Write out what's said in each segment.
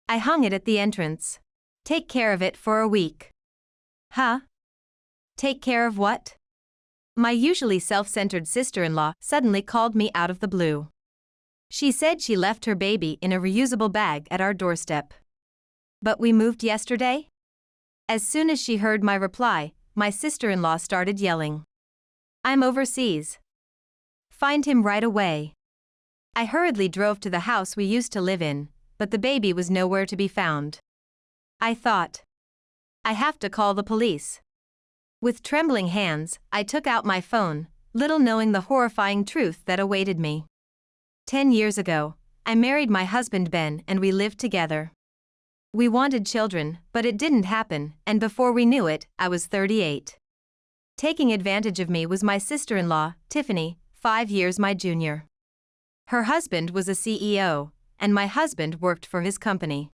I hung it at the entrance. Take care of it for a week. Huh? Take care of what? My usually self-centered sister-in-law suddenly called me out of the blue. She said she left her baby in a reusable bag at our doorstep. But we moved yesterday? As soon as she heard my reply, my sister-in-law started yelling. I'm overseas. Find him right away. I hurriedly drove to the house we used to live in, but the baby was nowhere to be found. I thought, I have to call the police. With trembling hands, I took out my phone, little knowing the horrifying truth that awaited me. 10 years ago, I married my husband Ben and we lived together. We wanted children, but it didn't happen, and before we knew it, I was 38. Taking advantage of me was my sister-in-law, Tiffany, 5 years my junior. Her husband was a CEO, and my husband worked for his company.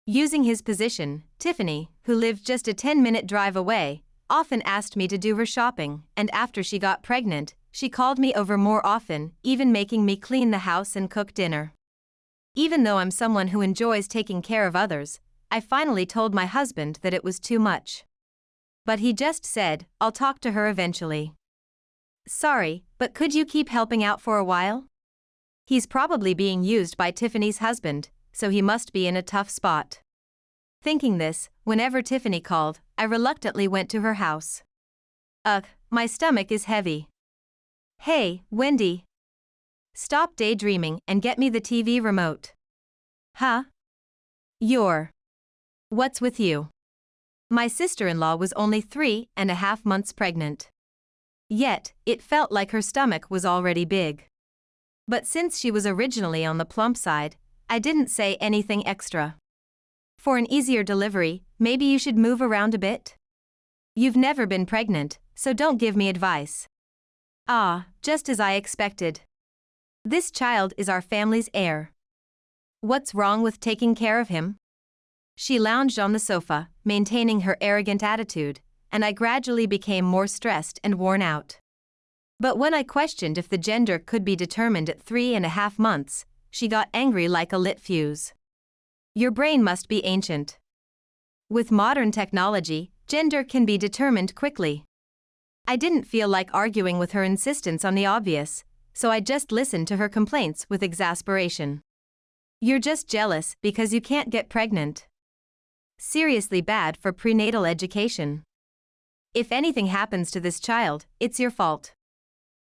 Using his position, Tiffany, who lived just a 10-minute drive away, often asked me to do her shopping, and after she got pregnant, she called me over more often, even making me clean the house and cook dinner. Even though I'm someone who enjoys taking care of others, I finally told my husband that it was too much. But he just said, I'll talk to her eventually. Sorry, but could you keep helping out for a while? He's probably being used by Tiffany's husband, so he must be in a tough spot. Thinking this, whenever Tiffany called, I reluctantly went to her house. Ugh, my stomach is heavy. Hey, Wendy. Stop daydreaming and get me the TV remote. Huh? What's with you? My sister-in-law was only 3.5 months pregnant. Yet, it felt like her stomach was already big. But since she was originally on the plump side, I didn't say anything extra. For an easier delivery, maybe you should move around a bit? You've never been pregnant, so don't give me advice. Ah, just as I expected. This child is our family's heir. What's wrong with taking care of him? She lounged on the sofa, maintaining her arrogant attitude, and I gradually became more stressed and worn out. But when I questioned if the gender could be determined at 3.5 months, she got angry like a lit fuse. Your brain must be ancient. With modern technology, gender can be determined quickly. I didn't feel like arguing with her insistence on the obvious, so I just listened to her complaints with exasperation. You're just jealous because you can't get pregnant. Seriously bad for prenatal education. If anything happens to this child, it's your fault.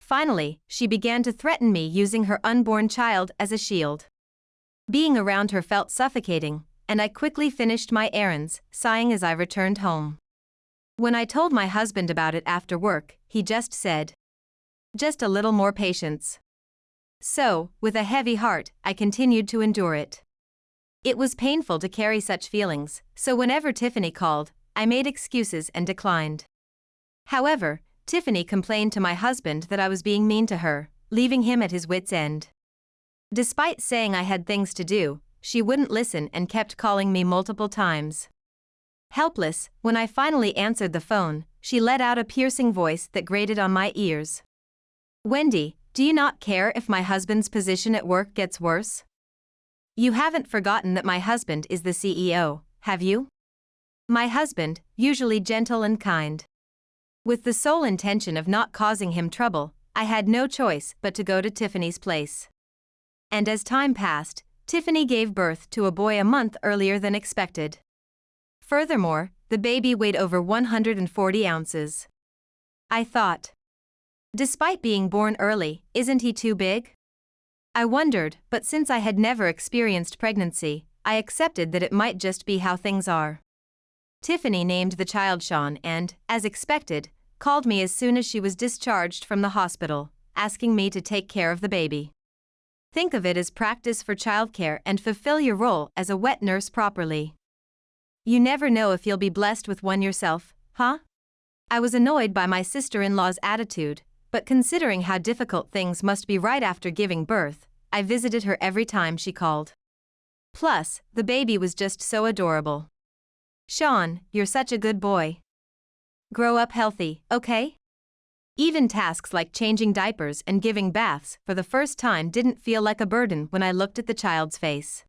Finally, she began to threaten me using her unborn child as a shield. Being around her felt suffocating, and I quickly finished my errands, sighing as I returned home. When I told my husband about it after work, he just said, just a little more patience. So, with a heavy heart, I continued to endure it. It was painful to carry such feelings, so whenever Tiffany called, I made excuses and declined. However, Tiffany complained to my husband that I was being mean to her, leaving him at his wits' end. Despite saying I had things to do, she wouldn't listen and kept calling me multiple times. Helpless, when I finally answered the phone, she let out a piercing voice that grated on my ears. Wendy, do you not care if my husband's position at work gets worse? You haven't forgotten that my husband is the CEO, have you? My husband, usually gentle and kind. With the sole intention of not causing him trouble, I had no choice but to go to Tiffany's place. And as time passed, Tiffany gave birth to a boy a month earlier than expected. Furthermore, the baby weighed over 140 ounces. I thought, despite being born early, isn't he too big? I wondered, but since I had never experienced pregnancy, I accepted that it might just be how things are. Tiffany named the child Sean and, as expected, called me as soon as she was discharged from the hospital, asking me to take care of the baby. Think of it as practice for childcare and fulfill your role as a wet nurse properly. You never know if you'll be blessed with one yourself, huh? I was annoyed by my sister-in-law's attitude, but considering how difficult things must be right after giving birth, I visited her every time she called. Plus, the baby was just so adorable. Sean, you're such a good boy. Grow up healthy, okay? Even tasks like changing diapers and giving baths for the first time didn't feel like a burden when I looked at the child's face.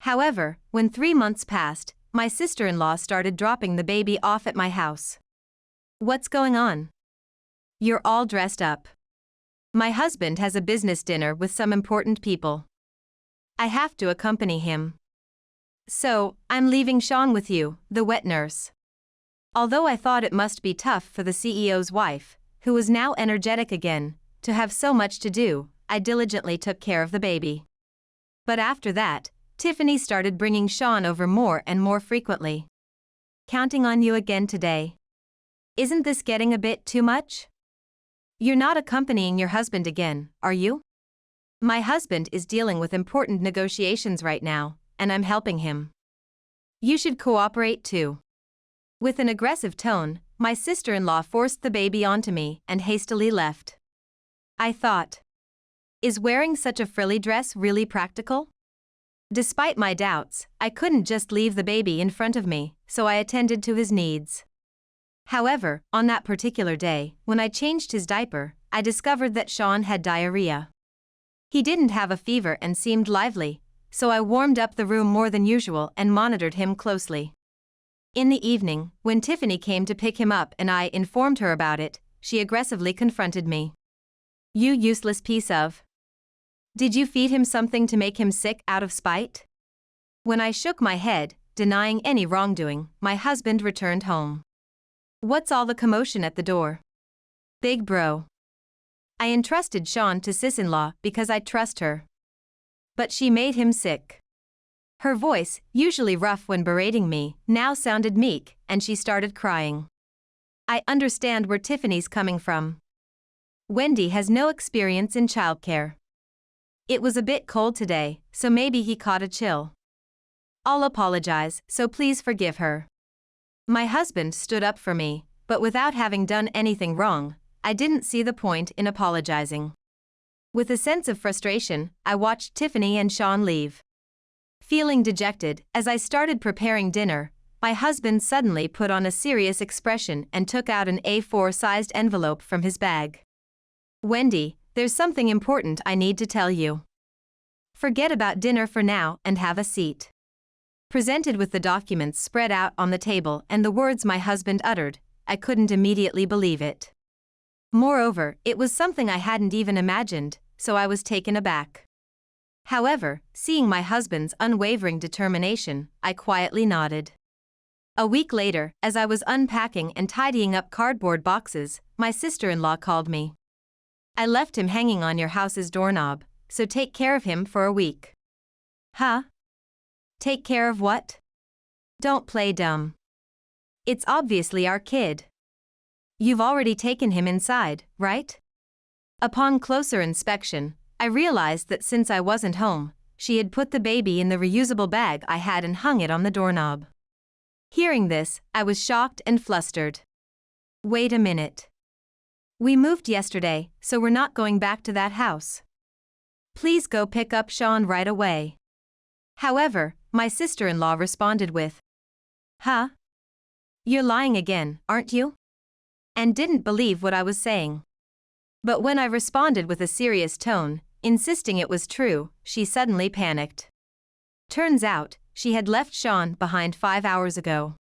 However, when 3 months passed, my sister-in-law started dropping the baby off at my house. What's going on? You're all dressed up. My husband has a business dinner with some important people. I have to accompany him. So, I'm leaving Sean with you, the wet nurse. Although I thought it must be tough for the CEO's wife, who was now energetic again, to have so much to do, I diligently took care of the baby. But after that, Tiffany started bringing Sean over more and more frequently. Counting on you again today. Isn't this getting a bit too much? You're not accompanying your husband again, are you? My husband is dealing with important negotiations right now, and I'm helping him. You should cooperate too. With an aggressive tone, my sister-in-law forced the baby onto me and hastily left. I thought, is wearing such a frilly dress really practical? Despite my doubts, I couldn't just leave the baby in front of me, so I attended to his needs. However, on that particular day, when I changed his diaper, I discovered that Sean had diarrhea. He didn't have a fever and seemed lively, so I warmed up the room more than usual and monitored him closely. In the evening, when Tiffany came to pick him up and I informed her about it, she aggressively confronted me. You useless piece of. Did you feed him something to make him sick out of spite? When I shook my head, denying any wrongdoing, my husband returned home. What's all the commotion at the door? Big bro. I entrusted Sean to sis-in-law because I trust her. But she made him sick. Her voice, usually rough when berating me, now sounded meek, and she started crying. I understand where Tiffany's coming from. Wendy has no experience in childcare. It was a bit cold today, so maybe he caught a chill. I'll apologize, so please forgive her. My husband stood up for me, but without having done anything wrong, I didn't see the point in apologizing. With a sense of frustration, I watched Tiffany and Sean leave. Feeling dejected, as I started preparing dinner, my husband suddenly put on a serious expression and took out an A4-sized envelope from his bag. Wendy, there's something important I need to tell you. Forget about dinner for now and have a seat. Presented with the documents spread out on the table and the words my husband uttered, I couldn't immediately believe it. Moreover, it was something I hadn't even imagined, so I was taken aback. However, seeing my husband's unwavering determination, I quietly nodded. A week later, as I was unpacking and tidying up cardboard boxes, my sister-in-law called me. I left him hanging on your house's doorknob, so take care of him for a week. Huh? Take care of what? Don't play dumb. It's obviously our kid. You've already taken him inside, right? Upon closer inspection, I realized that since I wasn't home, she had put the baby in the reusable bag I had and hung it on the doorknob. Hearing this, I was shocked and flustered. Wait a minute. We moved yesterday, so we're not going back to that house. Please go pick up Sean right away. However, my sister-in-law responded with, Huh? You're lying again, aren't you? And didn't believe what I was saying. But when I responded with a serious tone, insisting it was true, she suddenly panicked. Turns out, she had left Sean behind 5 hours ago.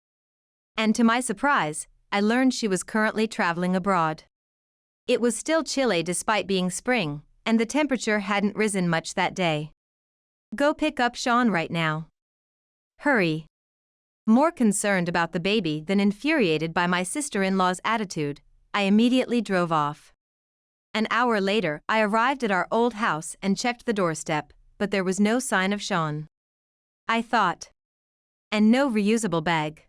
And to my surprise, I learned she was currently traveling abroad. It was still chilly despite being spring, and the temperature hadn't risen much that day. Go pick up Sean right now. Hurry. More concerned about the baby than infuriated by my sister-in-law's attitude, I immediately drove off. An hour later, I arrived at our old house and checked the doorstep, but there was no sign of Sean. I thought. And no reusable bag.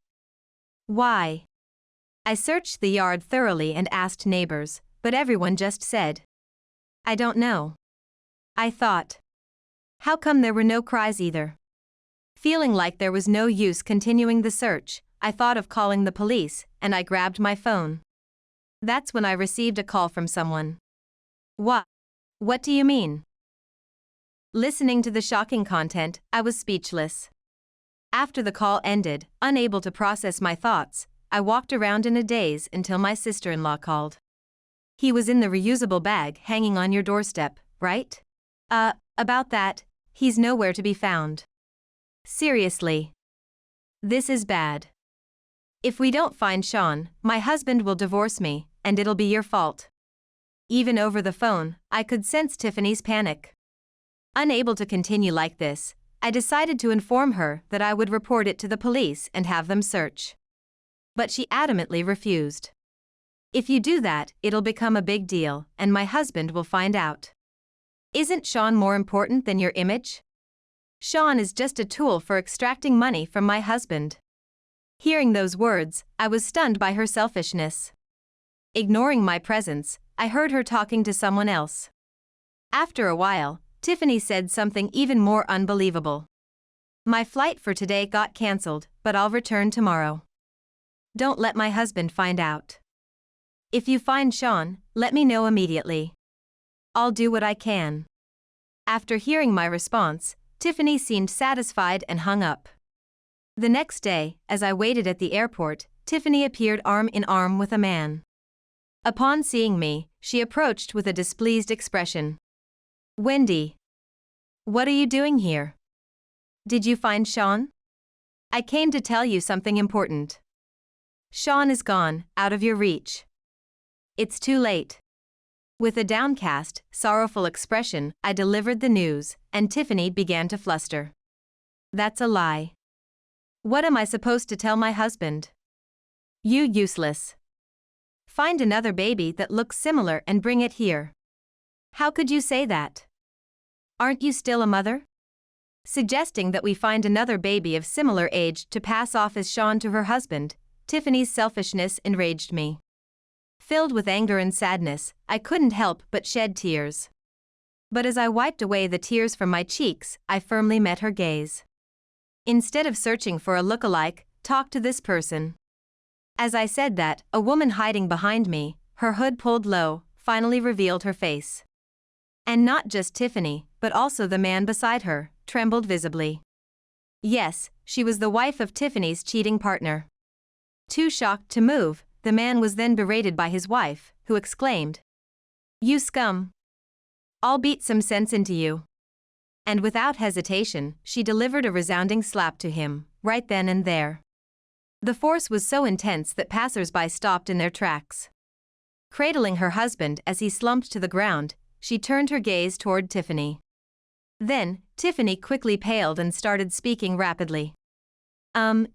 Why? I searched the yard thoroughly and asked neighbors, but everyone just said, I don't know. I thought. How come there were no cries either? Feeling like there was no use continuing the search, I thought of calling the police, and I grabbed my phone. That's when I received a call from someone. What? What do you mean? Listening to the shocking content, I was speechless. After the call ended, unable to process my thoughts, I walked around in a daze until my sister-in-law called. He was in the reusable bag hanging on your doorstep, right? About that, he's nowhere to be found. Seriously. This is bad. If we don't find Sean, my husband will divorce me, and it'll be your fault. Even over the phone, I could sense Tiffany's panic. Unable to continue like this, I decided to inform her that I would report it to the police and have them search. But she adamantly refused. If you do that, it'll become a big deal, and my husband will find out. Isn't Sean more important than your image? Sean is just a tool for extracting money from my husband. Hearing those words, I was stunned by her selfishness. Ignoring my presence, I heard her talking to someone else. After a while, Tiffany said something even more unbelievable. My flight for today got cancelled, but I'll return tomorrow. Don't let my husband find out. If you find Sean, let me know immediately. I'll do what I can. After hearing my response, Tiffany seemed satisfied and hung up. The next day, as I waited at the airport, Tiffany appeared arm in arm with a man. Upon seeing me, she approached with a displeased expression. Wendy. What are you doing here? Did you find Sean? I came to tell you something important. Sean is gone, out of your reach. It's too late. With a downcast, sorrowful expression, I delivered the news, and Tiffany began to fluster. That's a lie. What am I supposed to tell my husband? You useless. Find another baby that looks similar and bring it here. How could you say that? Aren't you still a mother? Suggesting that we find another baby of similar age to pass off as Sean to her husband, Tiffany's selfishness enraged me. Filled with anger and sadness, I couldn't help but shed tears. But as I wiped away the tears from my cheeks, I firmly met her gaze. Instead of searching for a look-alike, talk to this person. As I said that, a woman hiding behind me, her hood pulled low, finally revealed her face. And not just Tiffany, but also the man beside her, trembled visibly. Yes, she was the wife of Tiffany's cheating partner. Too shocked to move, the man was then berated by his wife, who exclaimed, "You scum! I'll beat some sense into you." And without hesitation, she delivered a resounding slap to him, right then and there. The force was so intense that passers-by stopped in their tracks. Cradling her husband as he slumped to the ground, she turned her gaze toward Tiffany. Then, Tiffany quickly paled and started speaking rapidly.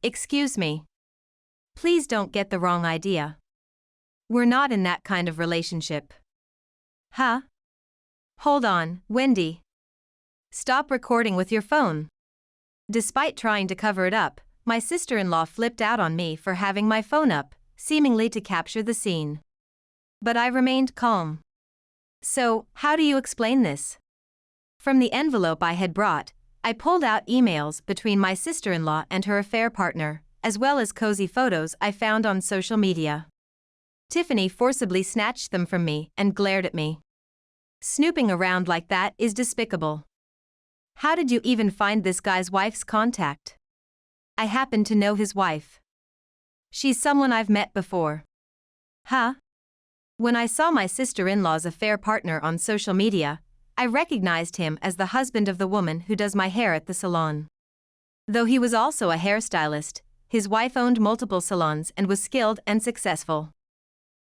Excuse me. Please don't get the wrong idea. We're not in that kind of relationship. Huh? Hold on, Wendy. Stop recording with your phone. Despite trying to cover it up, my sister-in-law flipped out on me for having my phone up, seemingly to capture the scene. But I remained calm. So, how do you explain this? From the envelope I had brought, I pulled out emails between my sister-in-law and her affair partner, as well as cozy photos I found on social media. Tiffany forcibly snatched them from me and glared at me. Snooping around like that is despicable. How did you even find this guy's wife's contact? I happen to know his wife. She's someone I've met before. Huh? When I saw my sister-in-law's affair partner on social media, I recognized him as the husband of the woman who does my hair at the salon. Though he was also a hairstylist, his wife owned multiple salons and was skilled and successful.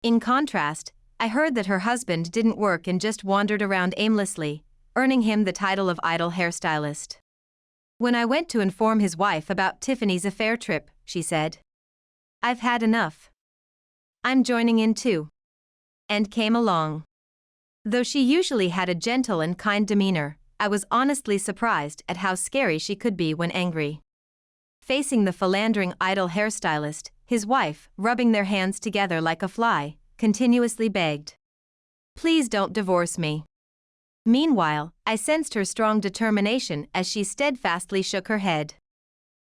In contrast, I heard that her husband didn't work and just wandered around aimlessly, earning him the title of idle hairstylist. When I went to inform his wife about Tiffany's affair trip, she said, "I've had enough. I'm joining in too." And came along. Though she usually had a gentle and kind demeanor, I was honestly surprised at how scary she could be when angry. Facing the philandering idle hairstylist, his wife, rubbing their hands together like a fly, continuously begged, "Please don't divorce me." Meanwhile, I sensed her strong determination as she steadfastly shook her head.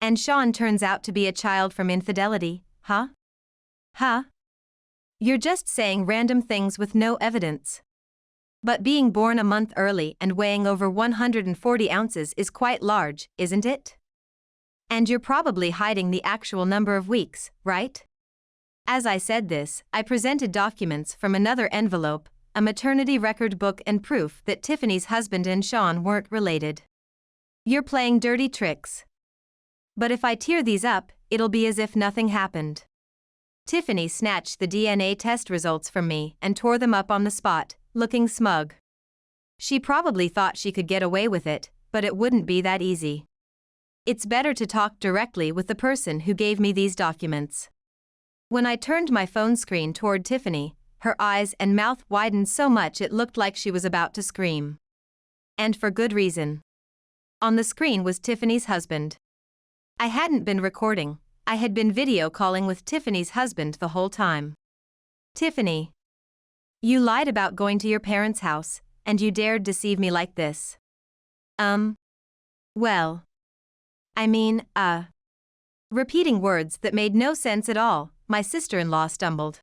And Sean turns out to be a child from infidelity, huh? Huh? You're just saying random things with no evidence. But being born a month early and weighing over 140 ounces is quite large, isn't it? And you're probably hiding the actual number of weeks, right? As I said this, I presented documents from another envelope, a maternity record book and proof that Tiffany's husband and Sean weren't related. You're playing dirty tricks. But if I tear these up, it'll be as if nothing happened. Tiffany snatched the DNA test results from me and tore them up on the spot, looking smug. She probably thought she could get away with it, but it wouldn't be that easy. It's better to talk directly with the person who gave me these documents. When I turned my phone screen toward Tiffany, her eyes and mouth widened so much it looked like she was about to scream. And for good reason. On the screen was Tiffany's husband. I hadn't been recording, I had been video calling with Tiffany's husband the whole time. Tiffany. You lied about going to your parents' house, and you dared deceive me like this. Well. I mean, Repeating words that made no sense at all, my sister-in-law stumbled.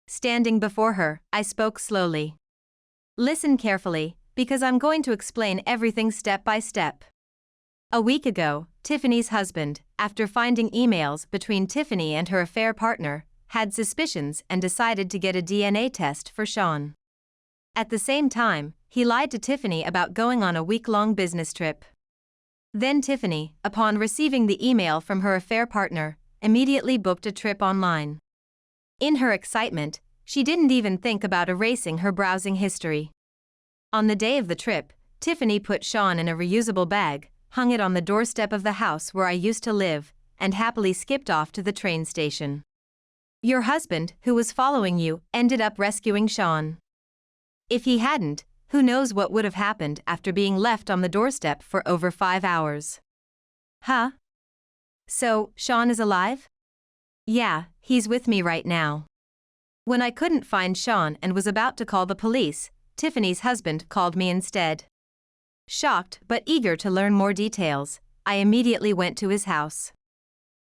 Standing before her, I spoke slowly. Listen carefully, because I'm going to explain everything step by step. A week ago, Tiffany's husband, after finding emails between Tiffany and her affair partner, had suspicions and decided to get a DNA test for Sean. At the same time, he lied to Tiffany about going on a week-long business trip. Then Tiffany, upon receiving the email from her affair partner, immediately booked a trip online. In her excitement, she didn't even think about erasing her browsing history. On the day of the trip, Tiffany put Sean in a reusable bag, hung it on the doorstep of the house where I used to live, and happily skipped off to the train station. Your husband, who was following you, ended up rescuing Sean. If he hadn't, who knows what would have happened after being left on the doorstep for over 5 hours. Huh? So, Sean is alive? Yeah, he's with me right now. When I couldn't find Sean and was about to call the police, Tiffany's husband called me instead. Shocked but eager to learn more details, I immediately went to his house.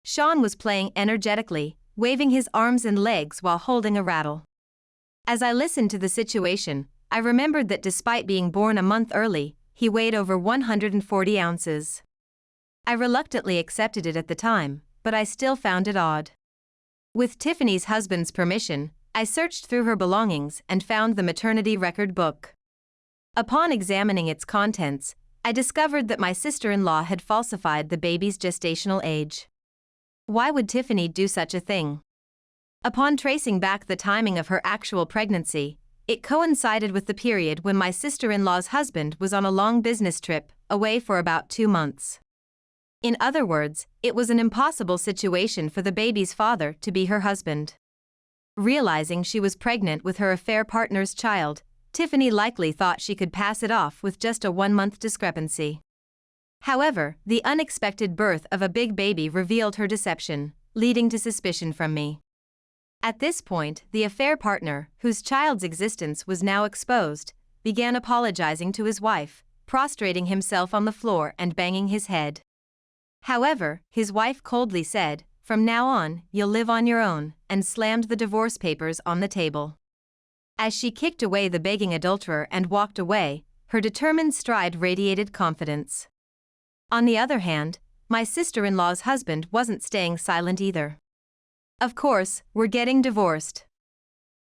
Sean was playing energetically, waving his arms and legs while holding a rattle. As I listened to the situation, I remembered that despite being born a month early, he weighed over 140 ounces. I reluctantly accepted it at the time, but I still found it odd. With Tiffany's husband's permission, I searched through her belongings and found the maternity record book. Upon examining its contents, I discovered that my sister-in-law had falsified the baby's gestational age. Why would Tiffany do such a thing? Upon tracing back the timing of her actual pregnancy, it coincided with the period when my sister-in-law's husband was on a long business trip, away for about 2 months. In other words, it was an impossible situation for the baby's father to be her husband. Realizing she was pregnant with her affair partner's child, Tiffany likely thought she could pass it off with just a 1-month discrepancy. However, the unexpected birth of a big baby revealed her deception, leading to suspicion from me. At this point, the affair partner, whose child's existence was now exposed, began apologizing to his wife, prostrating himself on the floor and banging his head. However, his wife coldly said, "From now on, you'll live on your own," and slammed the divorce papers on the table. As she kicked away the begging adulterer and walked away, her determined stride radiated confidence. On the other hand, my sister-in-law's husband wasn't staying silent either. Of course, we're getting divorced.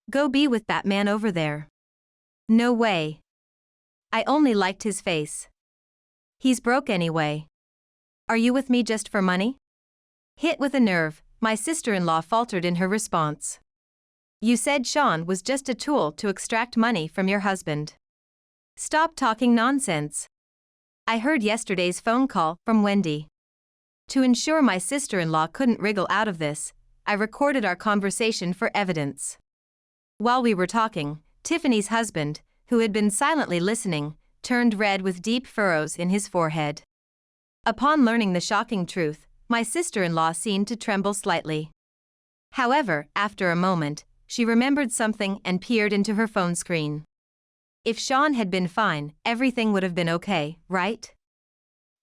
Go be with that man over there. No way. I only liked his face. He's broke anyway. Are you with me just for money? Hit with a nerve, my sister-in-law faltered in her response. You said Sean was just a tool to extract money from your husband. Stop talking nonsense. I heard yesterday's phone call from Wendy. To ensure my sister-in-law couldn't wriggle out of this, I recorded our conversation for evidence. While we were talking, Tiffany's husband, who had been silently listening, turned red with deep furrows in his forehead. Upon learning the shocking truth, my sister-in-law seemed to tremble slightly. However, after a moment, she remembered something and peered into her phone screen. If Sean had been fine, everything would have been okay, right?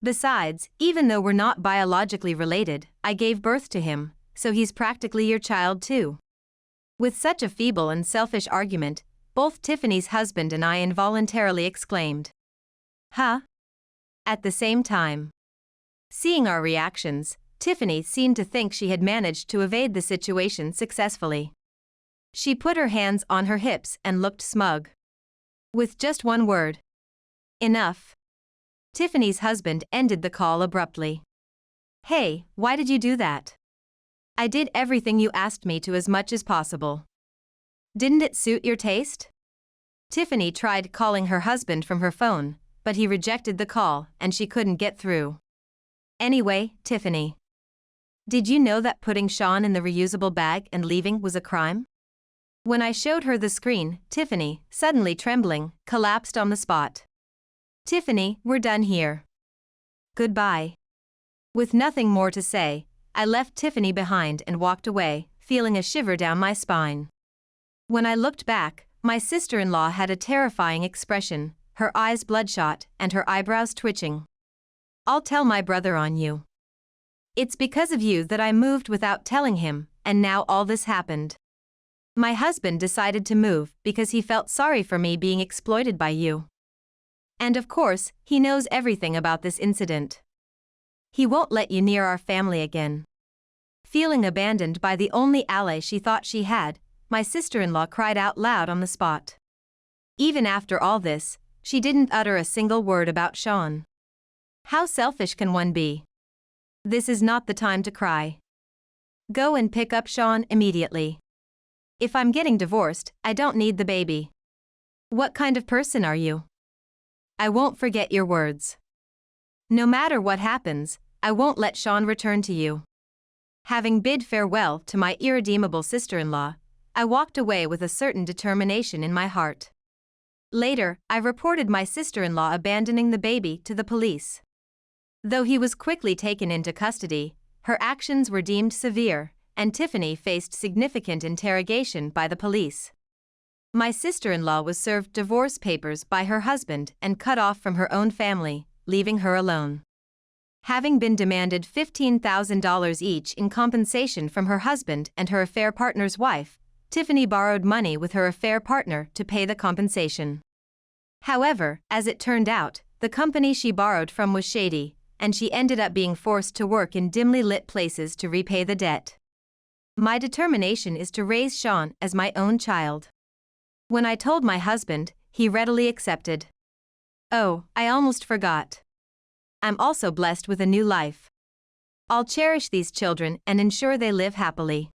Besides, even though we're not biologically related, I gave birth to him, so he's practically your child too. With such a feeble and selfish argument, both Tiffany's husband and I involuntarily exclaimed, "Huh?" at the same time. Seeing our reactions, Tiffany seemed to think she had managed to evade the situation successfully. She put her hands on her hips and looked smug. With just one word. Enough. Tiffany's husband ended the call abruptly. Hey, why did you do that? I did everything you asked me to as much as possible. Didn't it suit your taste? Tiffany tried calling her husband from her phone, but he rejected the call and she couldn't get through. Anyway, Tiffany. Did you know that putting Sean in the reusable bag and leaving was a crime? When I showed her the screen, Tiffany, suddenly trembling, collapsed on the spot. Tiffany, we're done here. Goodbye. With nothing more to say, I left Tiffany behind and walked away, feeling a shiver down my spine. When I looked back, my sister-in-law had a terrifying expression, her eyes bloodshot and her eyebrows twitching. I'll tell my brother on you. It's because of you that I moved without telling him, and now all this happened. My husband decided to move because he felt sorry for me being exploited by you. And of course, he knows everything about this incident. He won't let you near our family again. Feeling abandoned by the only ally she thought she had, my sister-in-law cried out loud on the spot. Even after all this, she didn't utter a single word about Sean. How selfish can one be? This is not the time to cry. Go and pick up Sean immediately. If I'm getting divorced, I don't need the baby. What kind of person are you? I won't forget your words. No matter what happens, I won't let Sean return to you. Having bid farewell to my irredeemable sister-in-law, I walked away with a certain determination in my heart. Later, I reported my sister-in-law abandoning the baby to the police. Though he was quickly taken into custody, her actions were deemed severe, and Tiffany faced significant interrogation by the police. My sister-in-law was served divorce papers by her husband and cut off from her own family, leaving her alone. Having been demanded $15,000 each in compensation from her husband and her affair partner's wife, Tiffany borrowed money with her affair partner to pay the compensation. However, as it turned out, the company she borrowed from was shady, and she ended up being forced to work in dimly lit places to repay the debt. My determination is to raise Sean as my own child. When I told my husband, he readily accepted. Oh, I almost forgot. I'm also blessed with a new life. I'll cherish these children and ensure they live happily.